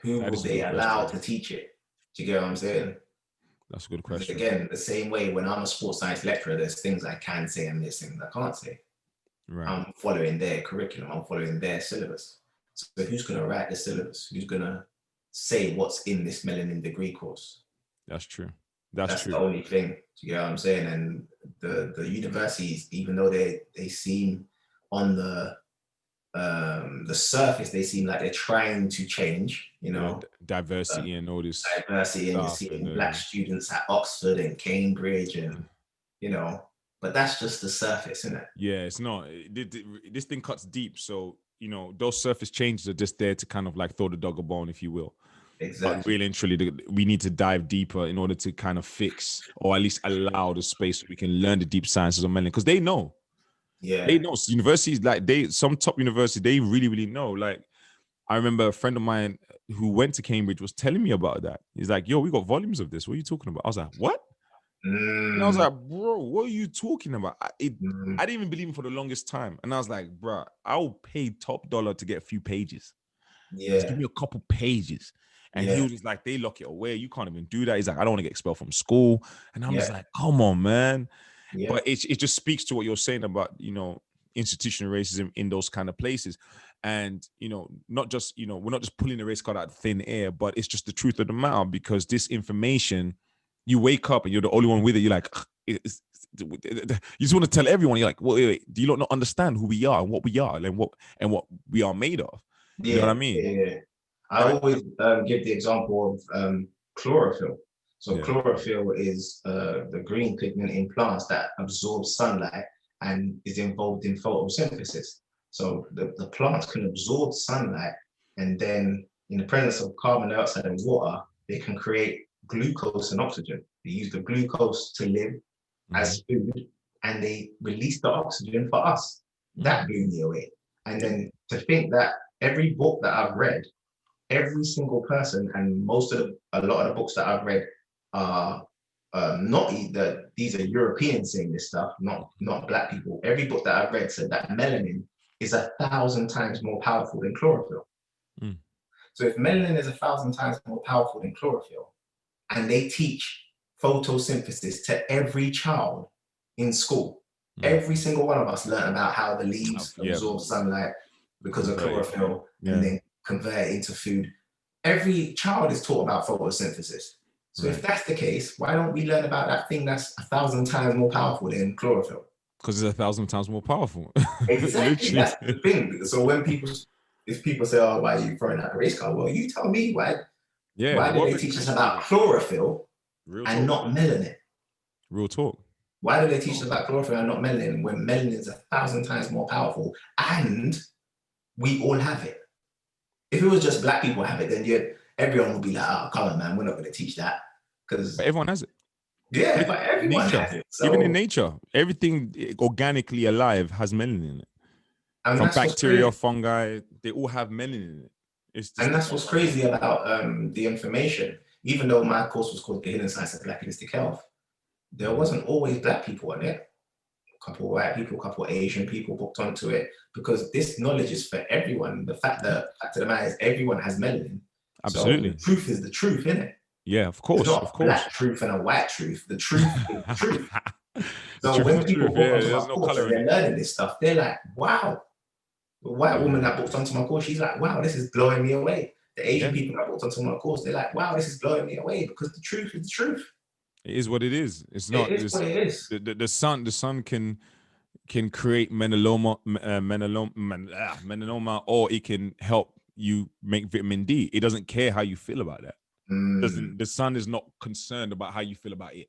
Who will they allow to teach it? Do you get what I'm saying? That's a good question. Again, the same way when I'm a sports science lecturer, there's things I can say and there's things I can't say. Right. I'm following their curriculum. I'm following their syllabus. So who's going to write the syllabus? Who's going to say what's in this melanin degree course? That's true. That's true. The only thing. Do you get what I'm saying? And the universities, even though they seem on the surface, they seem like they're trying to change, you know, diversity and all this diversity, and you're seeing Black students at Oxford and Cambridge, and you know, but that's just the surface, isn't it? Yeah, it's not. This thing cuts deep, so you know those surface changes are just there to kind of like throw the dog a bone, if you will. Exactly. But really and truly, we need to dive deeper in order to kind of fix, or at least allow the space so we can learn the deep sciences of melanin, because they know. Yeah, they know. Universities, like some top universities, they really, really know. Like, I remember a friend of mine who went to Cambridge was telling me about that. He's like, "Yo, we got volumes of this. What are you talking about?" I was like, "What?" And I was like, "Bro, what are you talking about?" I didn't even believe him for the longest time. And I was like, "Bro, I'll pay top dollar to get a few pages. Yeah, just give me a couple pages." And he was just like, "They lock it away. You can't even do that." He's like, "I don't want to get expelled from school." And I'm just like, "Come on, man." Yeah. But it just speaks to what you're saying about, you know, institutional racism in those kind of places. And, you know, not just, you know, we're not just pulling the race card out of thin air, but it's just the truth of the matter, because this information, you wake up and you're the only one with it. You're like, you just want to tell everyone. You're like, well, wait, do you not understand who we are and what we are and what we are made of? You know what I mean? Yeah. I always give the example of chlorophyll. So chlorophyll is the green pigment in plants that absorbs sunlight and is involved in photosynthesis. So the plants can absorb sunlight, and then in the presence of carbon dioxide and water, they can create glucose and oxygen. They use the glucose to live as food, and they release the oxygen for us. That blew me away. And then to think that every book that I've read, every single person, and a lot of the books that I've read are not either, these are Europeans saying this stuff, not Black people. Every book that I've read said that melanin is 1,000 times more powerful than chlorophyll. So if melanin is 1,000 times more powerful than chlorophyll, and they teach photosynthesis to every child in school, every single one of us learn about how the leaves absorb sunlight because of chlorophyll, and then convert it into food. Every child is taught about photosynthesis. So if that's the case, why don't we learn about that thing that's 1,000 times more powerful than chlorophyll? Because it's 1,000 times more powerful. Exactly, that's the thing. So when if people say, "Oh, why are you throwing out the race car?" Well, you tell me why. Yeah. Why do they teach us about chlorophyll and not melanin? Real talk. Why do they teach us about chlorophyll and not melanin when melanin is 1,000 times more powerful and we all have it? If it was just black people have it, then everyone would be like, "Oh, come on, man, we're not going to teach that." Because everyone has it. Yeah, but everyone has it. So, even in nature, everything organically alive has melanin in it. From bacteria, fungi, they all have melanin in it. And that's what's crazy about the information. Even though my course was called The Hidden Science of Black Holistic Health, there wasn't always black people on it. A couple of white people, a couple of Asian people booked onto it because this knowledge is for everyone. The fact of the matter is everyone has melanin. Absolutely. So the truth is the truth, isn't it? Yeah, of course. It's not black truth and a white truth. The truth is the truth. So when people book onto my course and they're learning this stuff, they're like, wow. The white woman that booked onto my course, she's like, wow, this is blowing me away. The Asian people that booked onto my course, they're like, wow, this is blowing me away because the truth is the truth. It is what it is. It's not. It is what it is. The sun can create melanoma, or it can help you make vitamin D. It doesn't care how you feel about that. The sun is not concerned about how you feel about it.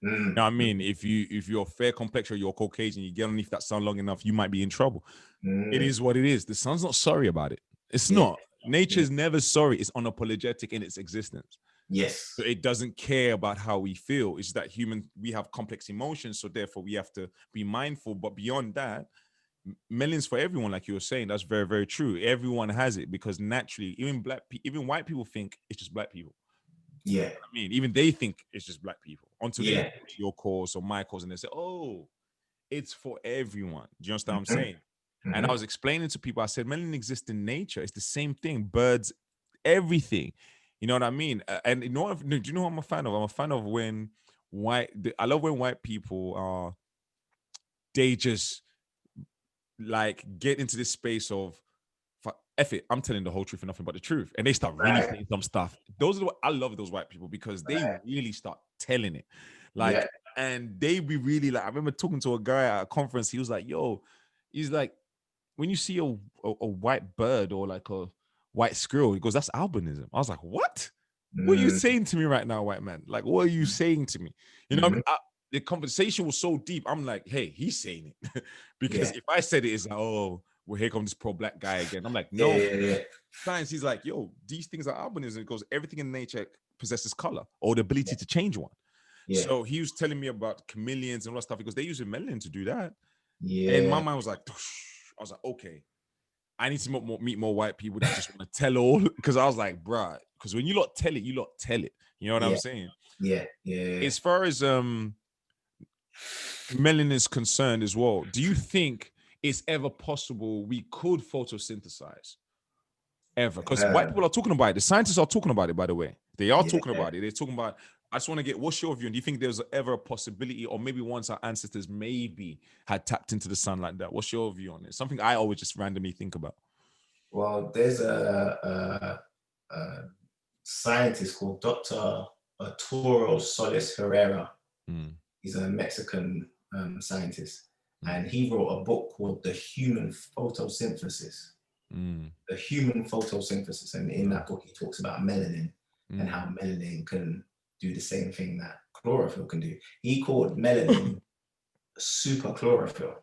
You know what I mean? If you're fair complexion, you're Caucasian, you get underneath that sun long enough, you might be in trouble. It is what it is. The sun's not sorry about it. It's not. Nature's never sorry. It's unapologetic in its existence. Yes. So it doesn't care about how we feel. It's that we have complex emotions, so therefore we have to be mindful. But beyond that, melanin's for everyone, like you were saying. That's very, very true. Everyone has it because naturally, even white people think it's just black people. Yeah. You know what I mean, even they think it's just black people until they go to your course or my course and they say, "Oh, it's for everyone." Do you understand what I'm saying? And I was explaining to people, I said, melanin exists in nature. It's the same thing. Birds, everything. You know what I mean? And do you know what I'm a fan of? I'm a fan of when I love when white people are, they just like get into this space of, F it, I'm telling the whole truth and nothing but the truth. And they start really saying some stuff. I love those white people because they really start telling it. Like, and they be really like, I remember talking to a guy at a conference, he was like, yo, he's like, when you see a white bird or like a white squirrel, he goes, that's albinism. I was like, what? What are you saying to me right now, white man? Like, what are you saying to me? You know, the conversation was so deep. I'm like, hey, he's saying it. Because if I said it, it's like, oh, well, here comes this pro-black guy again. I'm like, no. Science, he's like, yo, these things are albinism. It goes, everything in nature possesses color or the ability to change one. So he was telling me about chameleons and all that stuff because they use melanin to do that. And my mind was like, I was like, okay, I need to meet more white people that just want to tell all. Because I was like, bruh, because when you lot tell it, you lot tell it. You know what I'm saying? Yeah. As far as melanin is concerned as well, do you think it's ever possible we could photosynthesize? Ever? Because white people are talking about it. The scientists are talking about it, by the way. They are talking about it. They're talking about, I just want to get, what's your view? And do you think there's ever a possibility, or maybe once our ancestors maybe had tapped into the sun like that? What's your view on it? Something I always just randomly think about. Well, there's a scientist called Dr. Arturo Solis Herrera. He's a Mexican scientist. And he wrote a book called The Human Photosynthesis. The Human Photosynthesis. And in that book, he talks about melanin and how melanin can do the same thing that chlorophyll can do. He called melanin super chlorophyll.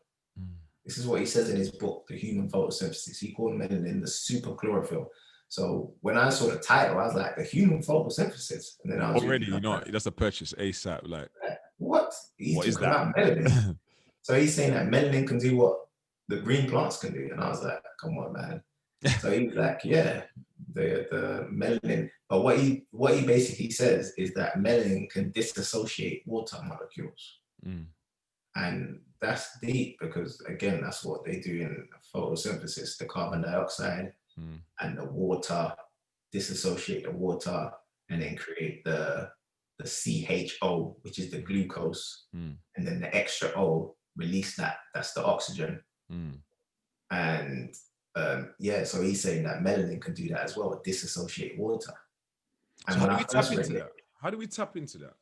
This is what he says in his book, The Human Photosynthesis. He called melanin the super chlorophyll. So when I saw the title, I was like, The Human Photosynthesis. And then I was already, you know, that's a purchase ASAP. Like, what? He's talking about melanin. So he's saying that melanin can do what the green plants can do. And I was like, come on, man. So he's like, yeah, the melanin. But what he basically says is that melanin can disassociate water molecules. And that's deep because, again, that's what they do in photosynthesis. The carbon dioxide and the water disassociate the water and then create the CHO, which is the glucose. And then the extra O, release that. That's the oxygen. And so he's saying that melanin can do that as well, disassociate water. And so when how I do you tap first read into it, that? How do we tap into that?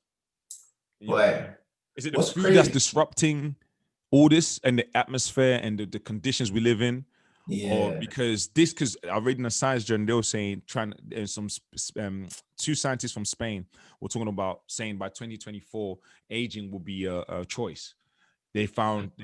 Boy, is it the what's food that's crazy? disrupting all this and the atmosphere and the conditions we live in? Or Yeah. because I read in a science journal, they were saying, two scientists from Spain were talking about saying by 2024, aging will be a choice. They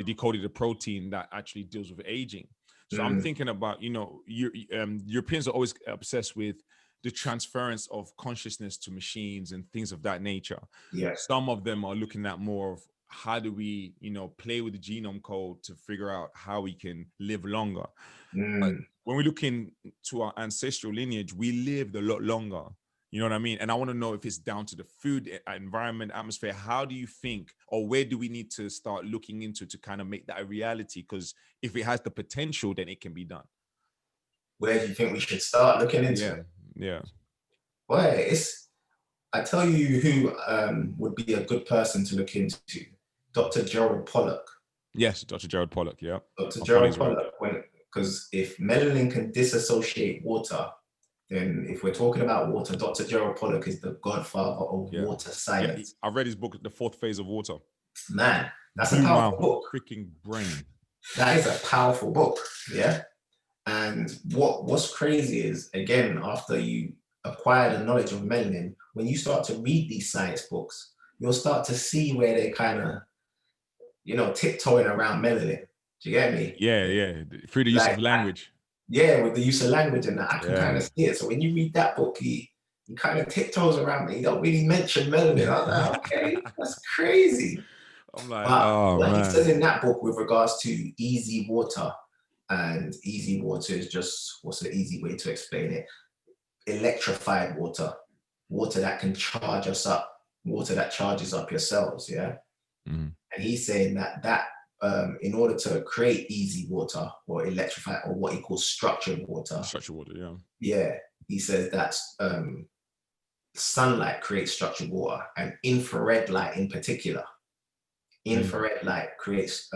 decoded a protein that actually deals with aging. So I'm thinking about, Europeans are always obsessed with the transference of consciousness to machines and things of that nature. Yeah. Some of them are looking at more of how do we, play with the genome code to figure out how we can live longer. But when we look into our ancestral lineage, we lived a lot longer. You know what I mean? And I want to know if it's down to the food, environment, atmosphere. How do you think, or where do we need to start looking into to kind of make that a reality? Because if it has the potential, then it can be done. Where do you think we should start looking into it? Yeah. Boy, I tell you who would be a good person to look into. Dr. Gerald Pollack. Yes, Dr. Gerald Pollack, yeah. Dr. Gerald Pollack, because if melanin can disassociate water, then if we're talking about water, Dr. Gerald Pollack is the godfather of water science. Yeah, I read his book, The Fourth Phase of Water. Man, that's a powerful book. Freaking brain. That is a powerful book, yeah? And what's crazy is, again, after you acquire the knowledge of melanin, when you start to read these science books, you'll start to see where they kind of, tiptoeing around melanin. Do you get me? Yeah. Through the use of language. With the use of language, and I can kind of see it. So when you read that book, he kind of tiptoes around me. He don't really mention melanin. I'm like, okay, that's crazy. I'm like, what he says in that book with regards to easy water, and easy water is just, what's the easy way to explain it? Electrified water, water that can charge us up, water that charges up your cells, yeah? And he's saying that in order to create easy water or electrified, or what he calls structured water. Structured water, yeah. Yeah, he says that sunlight creates structured water, and infrared light in particular. Infrared light creates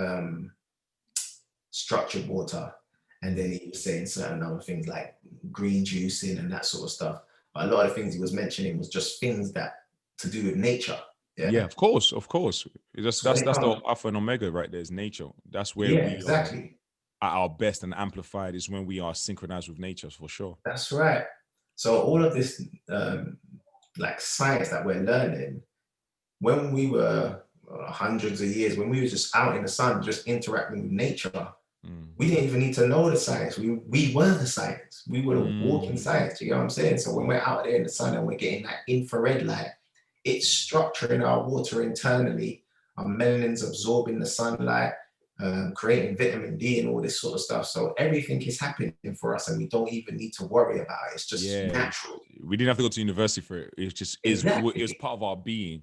structured water. And then he was saying certain other things like green juicing and that sort of stuff. But a lot of things he was mentioning was just things that to do with nature. Yeah, of course. That's the alpha and omega right there, is nature. That's where we exactly are at our best and amplified, is when we are synchronized with nature, for sure. That's right. So all of this like science that we're learning, when we were hundreds of years, when we were just out in the sun, just interacting with nature, we didn't even need to know the science. We were the science. We were the walking science. You know what I'm saying? So when we're out there in the sun and we're getting that infrared light, it's structuring our water internally. Our melanin's absorbing the sunlight, creating vitamin D and all this sort of stuff. So everything is happening for us, and we don't even need to worry about it. It's just natural. We didn't have to go to university for it. It just is. It was part of our being.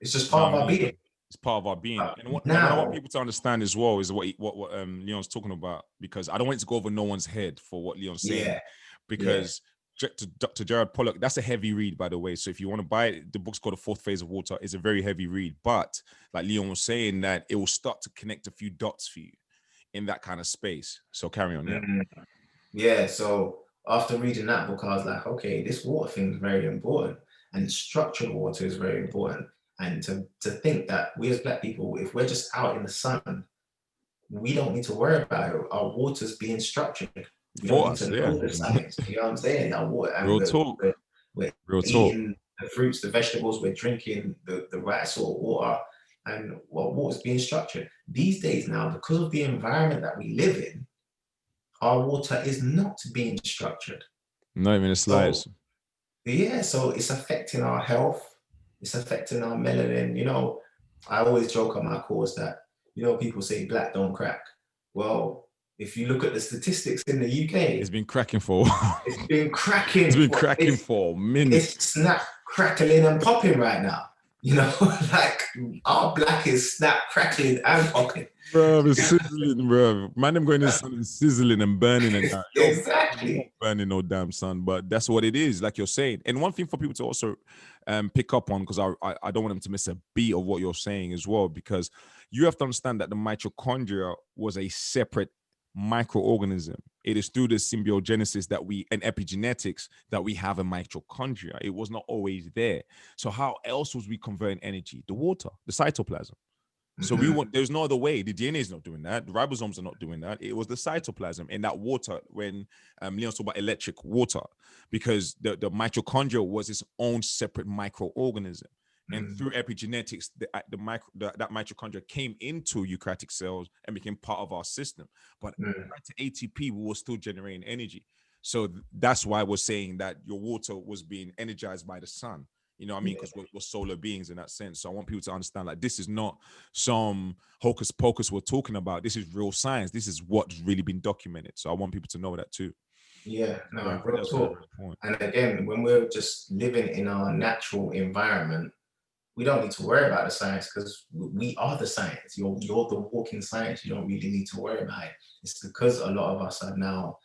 It's just part of our being. It's part of our being. And what I want people to understand as well is what Leon's talking about, because I don't want it to go over no one's head for what Leon's saying, because to Dr. Gerald Pollack, that's a heavy read, by the way. So if you want to buy it, the book's called The Fourth Phase of Water. It's a very heavy read, but like Leon was saying, that it will start to connect a few dots for you in that kind of space. So carry on. Yeah. So after reading that book, I was like, okay, this water thing is very important, and structured water is very important. And to think that we as Black people, if we're just out in the sun, we don't need to worry about it. Our water's being structured. We don't need to know the science. You know what I'm saying? Our water, and we're eating the fruits, the vegetables, we're drinking the right sort of water, and water's being structured. These days now, because of the environment that we live in, our water is not being structured. Not even the slightest. So it's affecting our health. It's affecting our melanin. You know, I always joke on my course that, people say Black don't crack. Well, if you look at the statistics in the UK, it's been cracking for. It's been cracking. It's been cracking for minutes. It's snap, crackling, and popping right now. Like our Black is snap, crackling, and popping. Bro, it's sizzling, bro. Man, I'm going to the sun and sizzling and burning and that. Exactly. Burning no damn sun, but that's what it is, like you're saying. And one thing for people to also pick up on, because I don't want them to miss a beat of what you're saying as well, because you have to understand that the mitochondria was a separate microorganism. It is through the symbiogenesis and epigenetics that we have a mitochondria. It was not always there. So how else was we converting energy? The water, the cytoplasm. So there's no other way. The DNA is not doing that. The ribosomes are not doing that. It was the cytoplasm and that water when Leon talked about electric water, because the mitochondria was its own separate microorganism. And through epigenetics, that mitochondria came into eukaryotic cells and became part of our system. But prior to ATP, we were still generating energy. So that's why we're saying that your water was being energized by the sun. You know what I mean? Because we're solar beings in that sense. So I want people to understand, like, this is not some hocus pocus we're talking about. This is real science. This is what's really been documented. So I want people to know that too. Yeah, no, real talk. And again, when we're just living in our natural environment, we don't need to worry about the science because we are the science. You're the walking science. You don't really need to worry about it. It's because a lot of us are now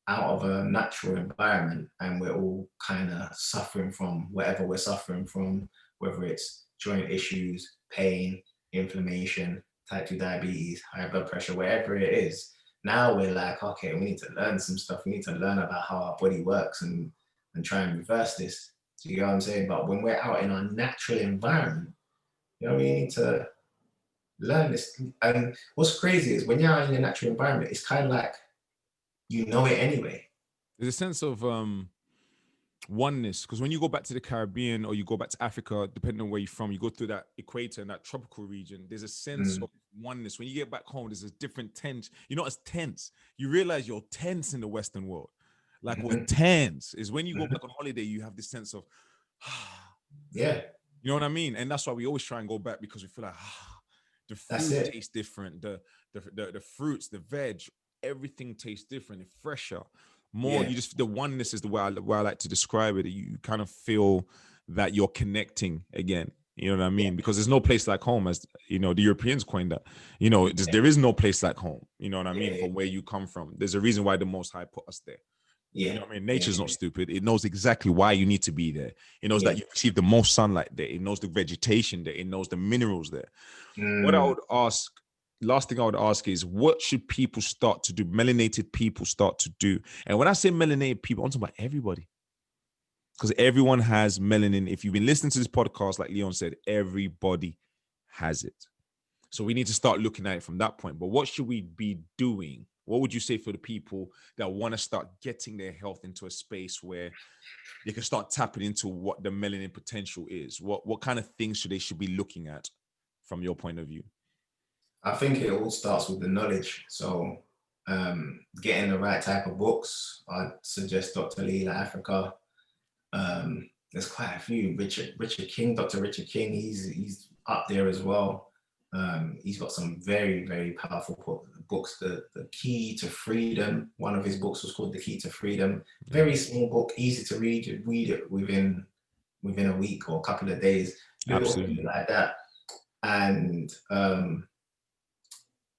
out of a natural environment and we're all kind of suffering from whatever we're suffering from, whether it's joint issues, pain, inflammation, type 2 diabetes, high blood pressure, wherever it is. Now we're like, okay, we need to learn some stuff. We need to learn about how our body works and try and reverse this. So you know what I'm saying? But when we're out in our natural environment, you know, we need to learn this. And what's crazy is when you're out in your natural environment, it's kind of like, you know it anyway. There's a sense of oneness, because when you go back to the Caribbean or you go back to Africa, depending on where you're from, you go through that equator and that tropical region, there's a sense of oneness. When you get back home, there's a different tense. You're not as tense. You realize you're tense in the Western world. Like we're tense. Is when you go back on holiday, you have this sense of, yeah. You know what I mean? And that's why we always try and go back, because we feel like the food tastes different. The fruits, the veg, everything tastes different. It's fresher. More, you just, the oneness is the way I like to describe it. You kind of feel that you're connecting again. You know what I mean? Because there's no place like home, as you know, the Europeans coined that. You know, there is no place like home. You know what I mean? From where you come from. There's a reason why the Most High put us there. You know what I mean? Nature's not stupid. It knows exactly why you need to be there. It knows that you receive the most sunlight there. It knows the vegetation there. It knows the minerals there. What I would ask, last thing I would ask is, what should people start to do? Melanated people start to do. And when I say melanated people, I'm talking about everybody. Because everyone has melanin. If you've been listening to this podcast, like Leon said, everybody has it. So we need to start looking at it from that point. But what should we be doing? What would you say for the people that want to start getting their health into a space where they can start tapping into what the melanin potential is? What kind of things should be looking at from your point of view? I think it all starts with the knowledge. So getting the right type of books. I'd suggest Dr. Leela Africa. There's quite a few. Richard King, Dr. Richard King, he's up there as well. He's got some very, very powerful books. The Key to Freedom, one of his books was called The Key to Freedom. Very small book, easy to read. You read it within a week or a couple of days. Absolutely. Like that. And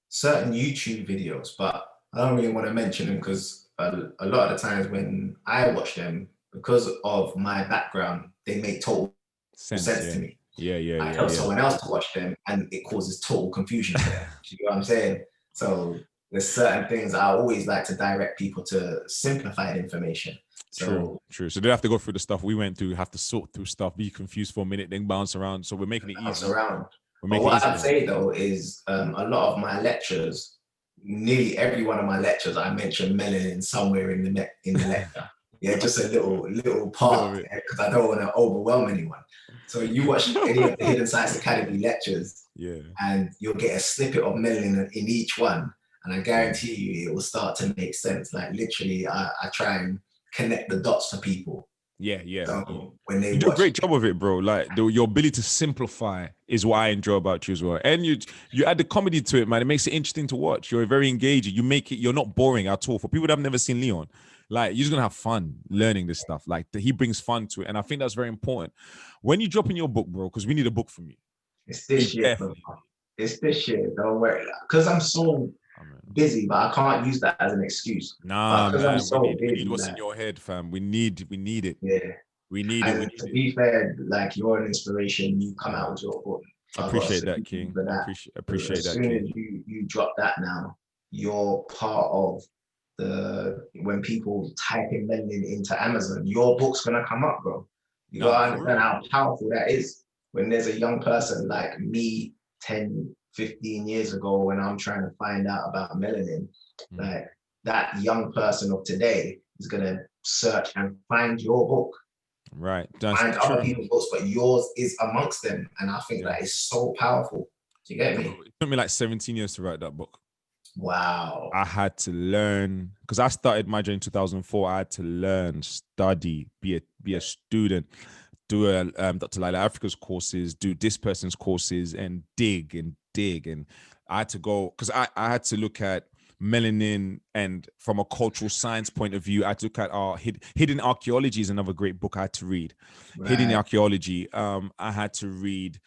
certain YouTube videos, but I don't really want to mention them because a lot of the times when I watch them, because of my background, they make total sense to me. I tell someone else to watch them and it causes total confusion to them. You know what I'm saying? So there's certain things I always like to direct people to simplified information. So, True. So they have to go through the stuff we went through, have to sort through stuff, be confused for a minute, then bounce around. So we're making it easy. But what I'd say though is a lot of my lectures, nearly every one of my lectures, I mention melanin somewhere in the lecture. Yeah, just a little part, because I don't want to overwhelm anyone. So you watch any of the Hidden Science Academy lectures, and you'll get a snippet of melanin in each one, and I guarantee you it will start to make sense. Like literally, I try and connect the dots for people. So when they do a great job of it, bro. Like your ability to simplify is what I enjoy about you as well. And you add the comedy to it, man. It makes it interesting to watch. You're very engaging. You make it. You're not boring at all. For people that have never seen Leon, like you're just gonna have fun learning this stuff. Like he brings fun to it, and I think that's very important. When you drop in your book, bro, because we need a book from you. It's this year. It's this year. Don't worry, because I'm so busy, but I can't use that as an excuse. Nah, man, we need what's in your head, fam. We need it. Yeah, we need it. To be fair, like you're an inspiration. You come out with your book. I appreciate that, King. I appreciate that, King. As soon as you drop that now, you're part of when people type in melanin into Amazon, your book's gonna come up, bro. You gotta understand how powerful that is. When there's a young person like me 10, 15 years ago, when I'm trying to find out about melanin, like that young person of today is gonna search and find your book. Right. Find other people's books, but yours is amongst them. And I think that is so powerful. Do you get me? It took me like 17 years to write that book. Wow. I had to learn, because I started my journey in 2004. I had to learn, study, be a student, do Dr. Laila Africa's courses, do this person's courses, and dig. And I had to go, because I had to look at melanin, and from a cultural science point of view, I had to look at our hidden archaeology is another great book I had to read. Right. Hidden archaeology. I had to read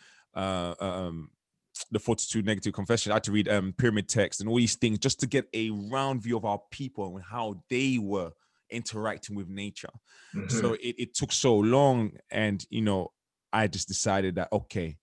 the 42 Negative Confessions. I had to read pyramid text and all these things just to get a round view of our people and how they were interacting with nature. So it took so long, and I just decided that okay,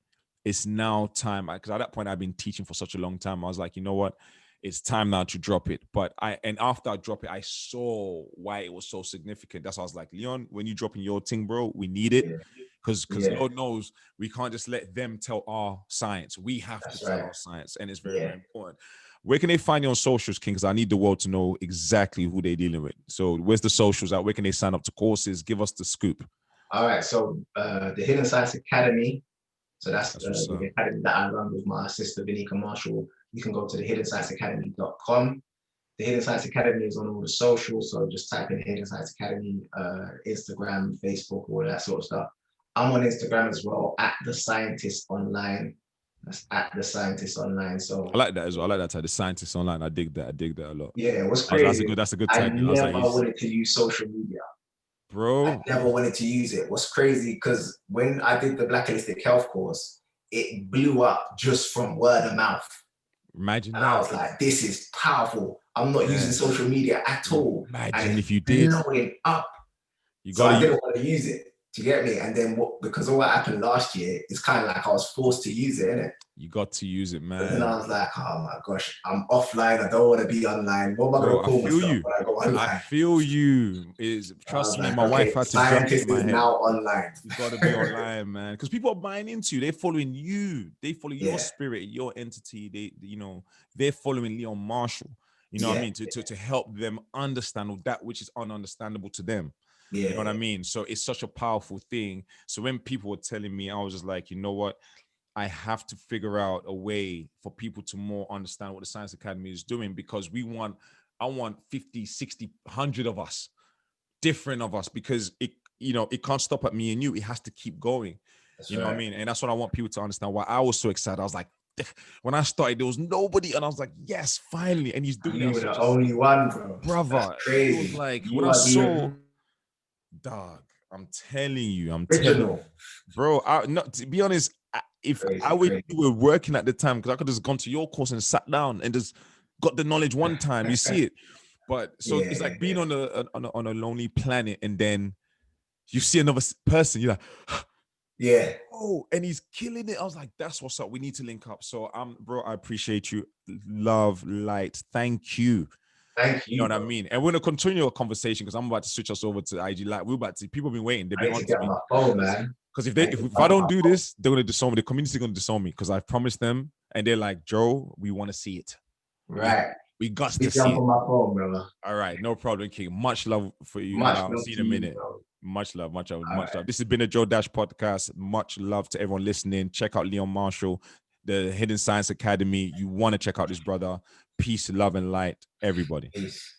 it's now time, because at that point I've been teaching for such a long time. I was like, you know what, it's time now to drop it. But after I dropped it, I saw why it was so significant. That's why I was like, Leon, when you dropping your thing, bro, we need it. Because Lord knows we can't just let them tell our science. We have to tell our science, and it's very, very important. Where can they find you on socials, King? Because I need the world to know exactly who they're dealing with. So where's the socials at? Where can they sign up to courses? Give us the scoop. All right. So the Hidden Science Academy. So that's the academy that I run with my sister, Vinika Marshall. You can go to thehiddenscienceacademy.com. The Hidden Science Academy is on all the socials. So just type in Hidden Science Academy, Instagram, Facebook, all that sort of stuff. I'm on Instagram as well, at The Scientist Online. That's at The Scientist Online. So I like that as well. I like that tag, The Scientist Online. I dig that a lot. Yeah, what's crazy? That's a good tag. I never wanted to use social media. Bro. I never wanted to use it. What's crazy, because when I did the Black Holistic Health course, it blew up just from word of mouth. Imagine and that. I was like, this is powerful. I'm not using social media at all. Imagine if you did. Blowing up. I didn't want to use it. Do you get me? And then because all what happened last year, it's kind of like I was forced to use it, innit? You got to use it, man. But then I was like, oh my gosh, I'm offline. I don't want to be online. What am I going to call myself when I go online? I feel you. Trust me, my wife had to jump in my head. Now online. You got to be online, man. Because people are buying into you. They're following you. They follow your spirit, your entity. They're following Leon Marshall. You know what I mean? To help them understand that which is ununderstandable to them. You know what I mean? So it's such a powerful thing. So when people were telling me, I was just like, you know what? I have to figure out a way for people to more understand what the Science Academy is doing, because I want 50, 60, 100 of us, different of us, because it can't stop at me and you. It has to keep going. You know what I mean? And that's what I want people to understand, why I was so excited. I was like, when I started, there was nobody, and I was like, yes, finally. And he's doing it. You were the only one, bro. Brother. That's crazy. It was like, when I saw, dog, I'm telling you, bro, to be honest, if I were working at the time, because I could have just gone to your course and sat down and just got the knowledge one time. You see it, but so it's like being on a lonely planet, and then you see another person. You're like, oh, and he's killing it. I was like, that's what's up. We need to link up. So bro, I appreciate you. Love, light. Thank you. Thank you. You know what I mean? And we're gonna continue our conversation, because I'm about to switch us over to IG Live. People have been waiting. They've been on to me. My phone, man. Because if I don't do this, they're gonna disown me. The community's gonna disown me, because I promised them, and they're like, Joe, we want to see it. Right. We got to see it. On my phone, brother. All right, no problem, King. Much love for you. I'll see you in a minute. Much love. Much love. This has been a Joe Dash podcast. Much love to everyone listening. Check out Leon Marshall, the Hidden Science Academy. You want to check out this brother. Peace, love, and light, everybody. Peace.